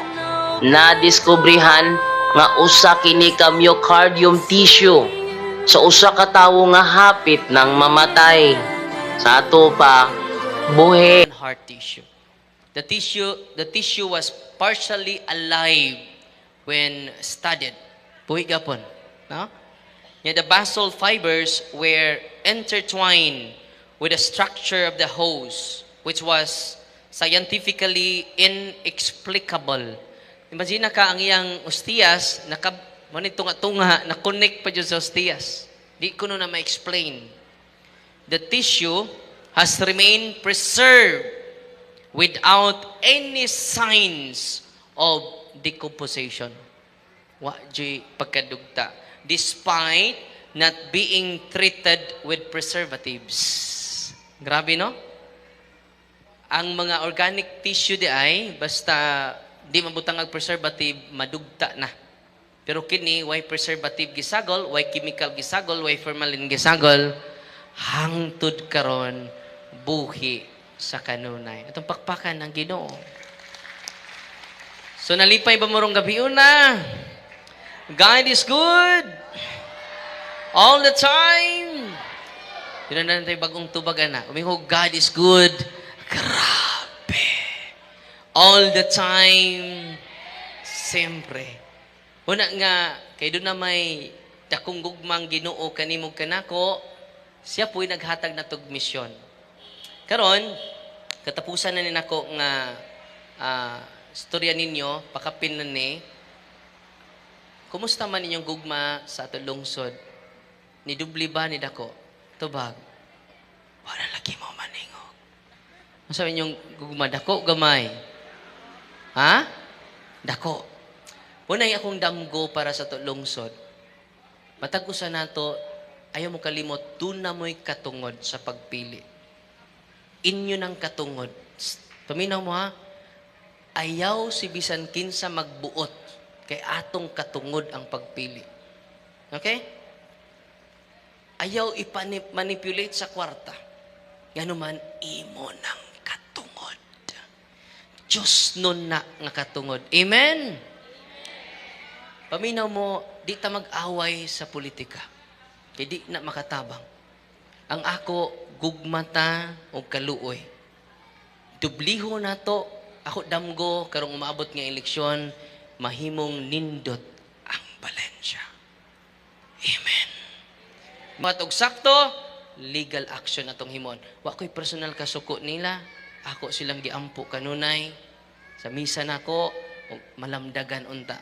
nadiskubrihan nga usa kini ka myocardium tissue sa usa ka tawo nga hapit nang mamatay. Sa ato pa, buhi. Heart tissue. The tissue was partially alive when studied. Buhi gapon, no? Yeah, the basal fibers were intertwined with the structure of the hose, which was scientifically inexplicable. Imagine ka ang iyang ostias, tunga-tunga, na-connect pa dyan sa ostias. Di ko na ma-explain. The tissue has remained preserved without any signs of decomposition. Wa di pagkadugta. Despite not being treated with preservatives. Grabe, no? Ang mga organic tissue di ay, basta di mabutang ang preservative, madugta na. Pero kini, why preservative gisagol, why chemical gisagol, why formalin gisagol, hangtod karon buhi sa kanunay. Itong pakpakan ng Ginoo. So nalipay ba morong gabi una? God is good all the time. Yun na tayo bagong tubagan na. Umihog, God is good. Grabe. All the time. Siyempre. Una nga, kay doon na may dakong gugmang Ginoo kanimog kanako, siya po'y naghatag na tog misyon. Karon, katapusan na nako nga storya ninyo, pakapin na ni, kumusta man inyong gugma sa ato lungsod? Ni dubli ba ni dako? Tubag. Wala lagi mo maningog. Ano sabi inyong gugma? Dako, gamay. Ha? Dako. Punay akong damgo para sa ato lungsod. Matag-usa na to, ayaw mo kalimot, doon na mo'y katungod sa pagpili. Inyo ng katungod. Paminaw mo ha? Ayaw si bisan kinsa magbuot. Kay atong katungod ang pagpili. Okay? Ayaw ipanipulate sa kwarta. Yan naman, imo ng katungod. Diyos nun na nga katungod. Amen? Paminaw mo, di ta mag-away sa politika. Kaya di na makatabang. Ang ako, gugmata o kaluoy. Dubliho na to, ako damgo, karong umaabot nga eleksyon, mahimong nindot ang Valencia. Amen. Matog sakto, legal action atong himon. Wa ko'y personal kasuko nila, ako silang giampo kanunay, sa misa nako, malamdagan unta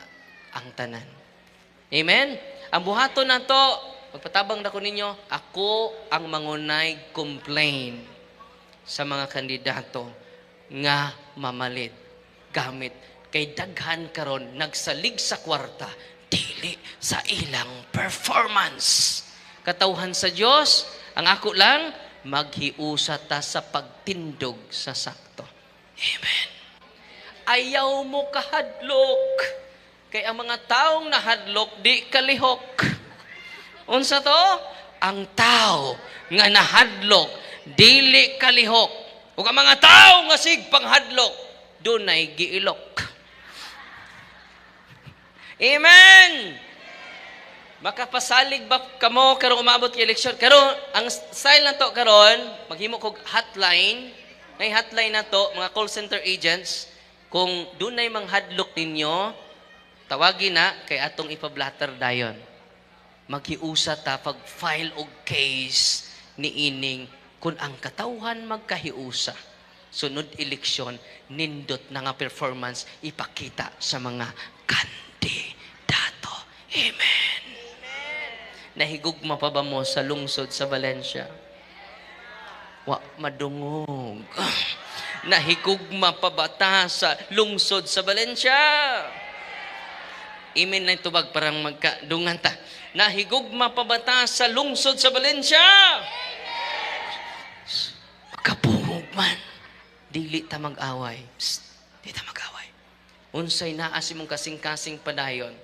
ang tanan. Amen? Ang buhaton na to, magpatabang na ko ninyo, ako ang mangunay complain sa mga kandidato nga mamalit gamit kay daghan karon nagsalig sa kwarta dili sa ilang performance. Katawhan sa Dios, ang ako lang maghiusa ta sa pagtindog sa sakto. Amen. Ayaw mo kahadlok kay ang mga taong nahadlok di kalihok. Unsa to? Ang tao nga nahadlok dili kalihok. Ug ang mga tao nga sig panghadlok dunay giilok. Amen. Makapasalig ba kamo karong umabot ng eleksyon? Karon ang style na to karon maghimo kog hotline. May hotline na to mga call center agents kung dunay manghadlok ninyo tawagin na kay atong ipablatter dayon. Maghiusa ta pag file og case ni ining kung ang katawhan magkahiusa. Sunod eleksyon, nindot na nga performance ipakita sa mga kandidato. Amen. Nahigugma pa ba mo sa lungsod sa Valencia? Wa madungog. Nahigugma pa ba ta sa lungsod sa Valencia? Amen na itubag parang magkadungan ta. Nahigugma pa ba ta sa lungsod sa Valencia? Kapungog man. Dili ta mag-away. Dili ta mag-away. Unsay naa si mong kasing-kasing padayon.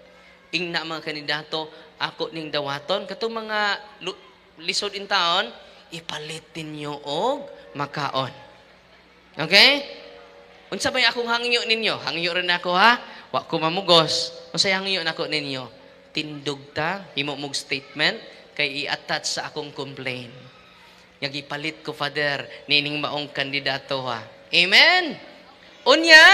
Ing na mga kandidato, ako ning dawaton. Katong mga lisod in taon, ipalit ninyo og makaon. Okay? Unsa may akong hangyo ninyo? Hangyo rin ako ha? Wa ko mamugos. Unsay hangyo nako ninyo? Tindog ta, himo mog statement, kay i-attach sa akong complaint. Yagipalit ko, Father, nining maong kandidato ha. Amen? Unya,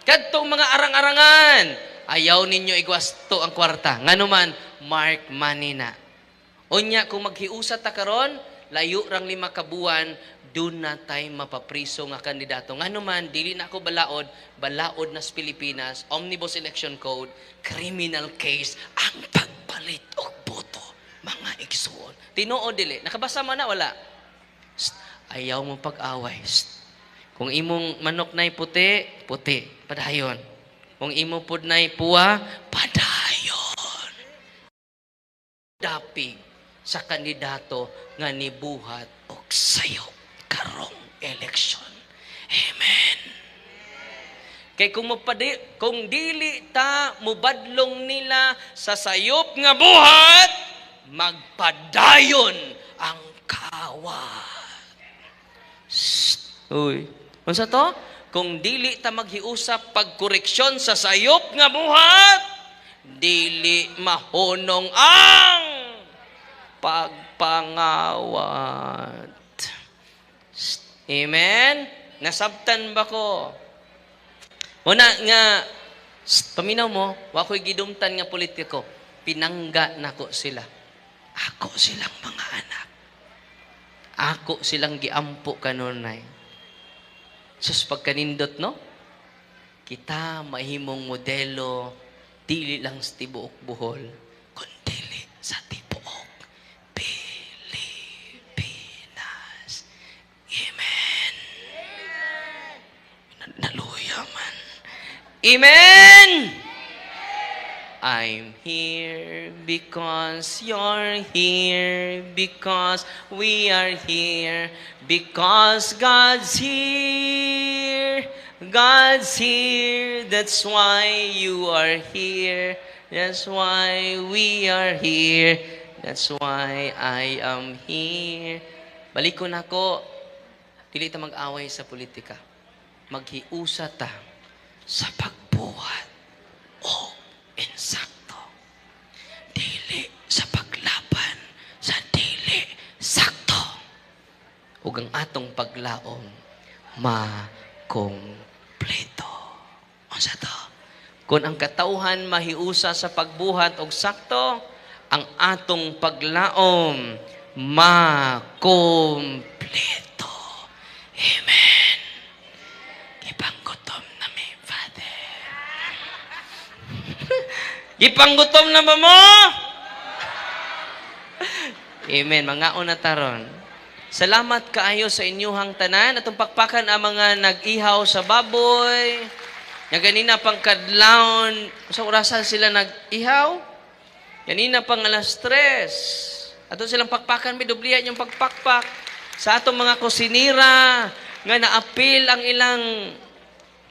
kadtong mga arang-arangan, ayaw ninyo igwasto ang kwarta. Nga naman, mark money na. Unya, kung maghiusa ta karon, layo rang 5 kabuan, doon na tayo mapapriso nga kandidato. Nga naman, dili na ako balaod na sa Pilipinas, Omnibus Election Code, criminal case, ang pagpalit og boto. Mga igsuon. Tinuod dili. Nakabasa mo na, wala. Ayaw mo pag-away. Kung imong manok na'y puti, puti. Padayon. Kung imo pud na'y puwa, padayon. Dapig sa kandidato nga nibuhat og sayop karong eleksyon. Amen. Kay kung dili ta mubadlong nila sa sayop nga buhat, magpadayon ang kawat. Uy, unsa to? Kung dili ta maghiusap pagkoreksyon sa sayop nga buhat, dili mahunong ang pagpangawat. Amen? Nasabtan ba ko? Una nga, paminaw mo, wa ko'y gidumtan nga politiko, pinangga nako sila. Ako silang mga anak. Ako silang giampo kanunay. Sus pagkanindot, no? Kita mahimong modelo, dili lang sa tibuok Bohol, kundi sa tibuok Pilipinas. Amen. Naluya man. Amen! I'm here because you're here, because we are here, because God's here. God's here, that's why you are here. That's why we are here. That's why I am here. Balikon ako, dili ta mag-away sa politika. Maghiusa ta sa pagbuhat o insakto. Dili sa paglaban sa dili sakto. ug ang atong paglaom makompleto. Unsa to? Kung ang katauhan mahiusa sa pagbuhat og sakto, ang atong paglaom makompleto. Amen. Gipanggutom na mi, Father. Gipanggutom na ba mo? Amen. Mga una taron. Salamat kaayo sa inyuhang tanan. Atong pakpakan ang mga nag-ihaw sa baboy. Nga ganina pang kadlawon. Sa orasan sila nag-ihaw. Ganina pang alas 3. Atong silang pakpakan. May dublihan yung pagpakpak. Sa atong mga kusinira. Nga naapil ang ilang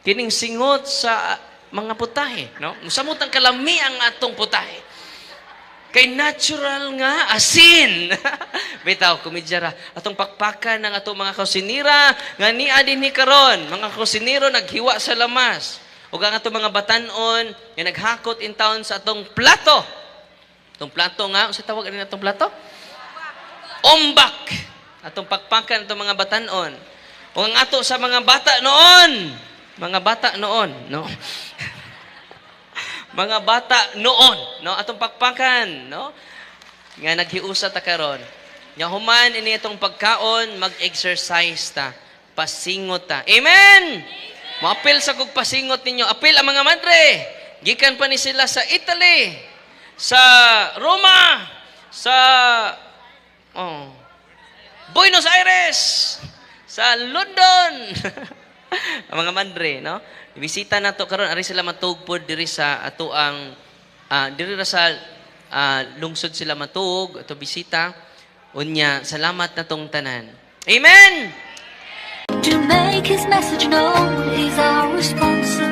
kining singot sa mga putahe. No? Musamot ang kalami ang atong putahe. Kay natural nga asin. Bitaw, kumidyara. Atong pakpakan ng atong mga kusinira, nga niya din ni karon, mga kusiniro naghiwa sa lamas. O ang atong mga batanon, nga naghakot in town sa atong plato. Atong plato nga, sa tawag rin atong plato? Ombak. Atong pakpakan atong mga batanon. O ang ato sa mga bata noon. Mga bata noon, no? Mga bata noon, no? Atong pakpakan, no? Nga naghiusa ta karon. Nya human ini itong pagkaon, mag-exercise ta, pasingot ta. Amen. Moapil sa kog pasingot ninyo. Apil ang mga madre. Gikan pa ni sila sa Italy, sa Roma, sa Buenos Aires, sa London. Ang mga madre, no? Bisita na to karon ari sila matugpod diri sa ato ang diri ra sa lungsod sila matug ato bisita unya salamat na tong tanan. Amen. To make his message known is our responsibility.